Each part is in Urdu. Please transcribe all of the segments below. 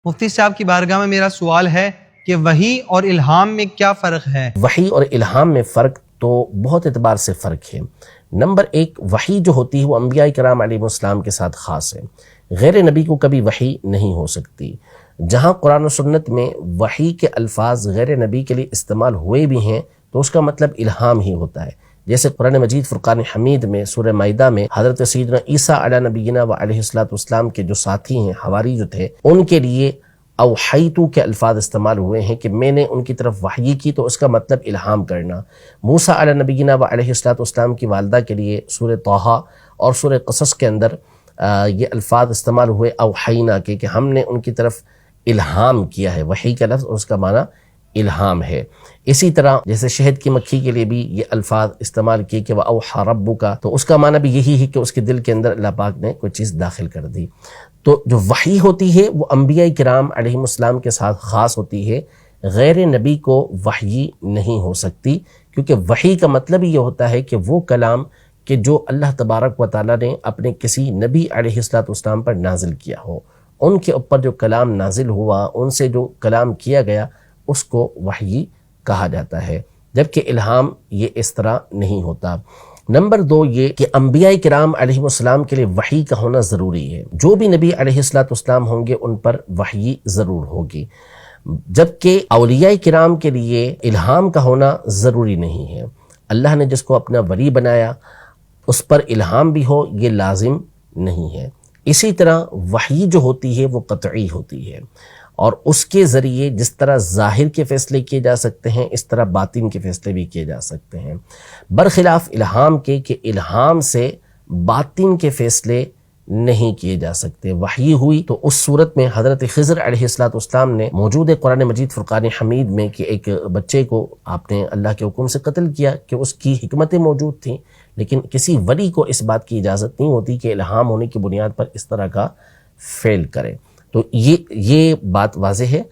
مفتی صاحب کی بارگاہ میں میرا سوال ہے کہ وحی اور الہام میں کیا فرق ہے؟ وحی اور الہام میں فرق تو بہت اعتبار سے فرق ہے۔ نمبر ایک، وحی جو ہوتی ہے وہ انبیاء کرام علیہ السلام کے ساتھ خاص ہے، غیر نبی کو کبھی وحی نہیں ہو سکتی۔ جہاں قرآن و سنت میں وحی کے الفاظ غیر نبی کے لیے استعمال ہوئے بھی ہیں تو اس کا مطلب الہام ہی ہوتا ہے، جیسے قرآن مجید فرقان حمید میں سورہ مائدہ میں حضرت سیدنا عیسیٰ علیہ نبینا و علیہ السلام کے جو ساتھی ہیں، حواری جو تھے، ان کے لیے اوحیتو کے الفاظ استعمال ہوئے ہیں کہ میں نے ان کی طرف وحی کی، تو اس کا مطلب الہام کرنا۔ موسیٰ علیہ نبینا و علیہ السلام کی والدہ کے لیے سورہ طٰہٰ اور سورہ قصص کے اندر یہ الفاظ استعمال ہوئے اوحینا کے، کہ ہم نے ان کی طرف الہام کیا ہے۔ وحی کا لفظ اور اس کا معنی الہام ہے۔ اسی طرح جیسے شہد کی مکھی کے لیے بھی یہ الفاظ استعمال کیے کہ وَأَوْحَىٰ رَبُّكَ، تو اس کا معنی بھی یہی ہے کہ اس کے دل کے اندر اللہ پاک نے کوئی چیز داخل کر دی۔ تو جو وحی ہوتی ہے وہ انبیاء کرام علیہ السلام کے ساتھ خاص ہوتی ہے، غیر نبی کو وحی نہیں ہو سکتی، کیونکہ وحی کا مطلب یہ ہوتا ہے کہ وہ کلام کہ جو اللہ تبارک و تعالیٰ نے اپنے کسی نبی علیہ السلام پر نازل کیا ہو، ان کے اوپر جو کلام نازل ہوا، ان سے جو کلام کیا گیا، اس کو وحی کہا جاتا ہے، جبکہ الہام یہ اس طرح نہیں ہوتا۔ نمبر دو یہ کہ انبیاء کرام علیہ السلام کے لیے وحی کا ہونا ضروری ہے، جو بھی نبی علیہ السلام ہوں گے ان پر وحی ضرور ہوگی، جبکہ اولیاء کرام کے لیے الہام کا ہونا ضروری نہیں ہے۔ اللہ نے جس کو اپنا ولی بنایا اس پر الہام بھی ہو یہ لازم نہیں ہے۔ اسی طرح وحی جو ہوتی ہے وہ قطعی ہوتی ہے، اور اس کے ذریعے جس طرح ظاہر کے فیصلے کیے جا سکتے ہیں اس طرح باطن کے فیصلے بھی کیے جا سکتے ہیں، برخلاف الہام کے کہ الہام سے باطن کے فیصلے نہیں کیے جا سکتے۔ وحی ہوئی تو اس صورت میں حضرت خضر علیہ السلام نے موجود قرآن مجید فرقان حمید میں کہ ایک بچے کو آپ نے اللہ کے حکم سے قتل کیا، کہ اس کی حکمتیں موجود تھیں، لیکن کسی ولی کو اس بات کی اجازت نہیں ہوتی کہ الہام ہونے کی بنیاد پر اس طرح کا فعل کرے۔ تو یہ بات واضح ہے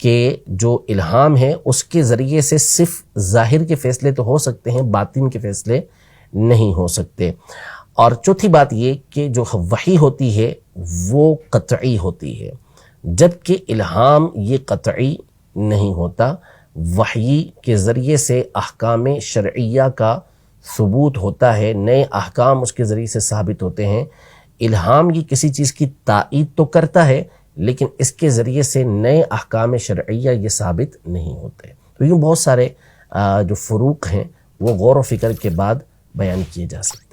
کہ جو الہام ہے اس کے ذریعے سے صرف ظاہر کے فیصلے تو ہو سکتے ہیں، باطن کے فیصلے نہیں ہو سکتے۔ اور چوتھی بات یہ کہ جو وحی ہوتی ہے وہ قطعی ہوتی ہے، جبکہ الہام یہ قطعی نہیں ہوتا۔ وحی کے ذریعے سے احکام شرعیہ کا ثبوت ہوتا ہے، نئے احکام اس کے ذریعے سے ثابت ہوتے ہیں۔ الہام یہ کسی چیز کی تائید تو کرتا ہے، لیکن اس کے ذریعے سے نئے احکام شرعیہ یہ ثابت نہیں ہوتے۔ تو یوں بہت سارے جو فروق ہیں وہ غور و فکر کے بعد بیان کیے جا سکتے ہیں۔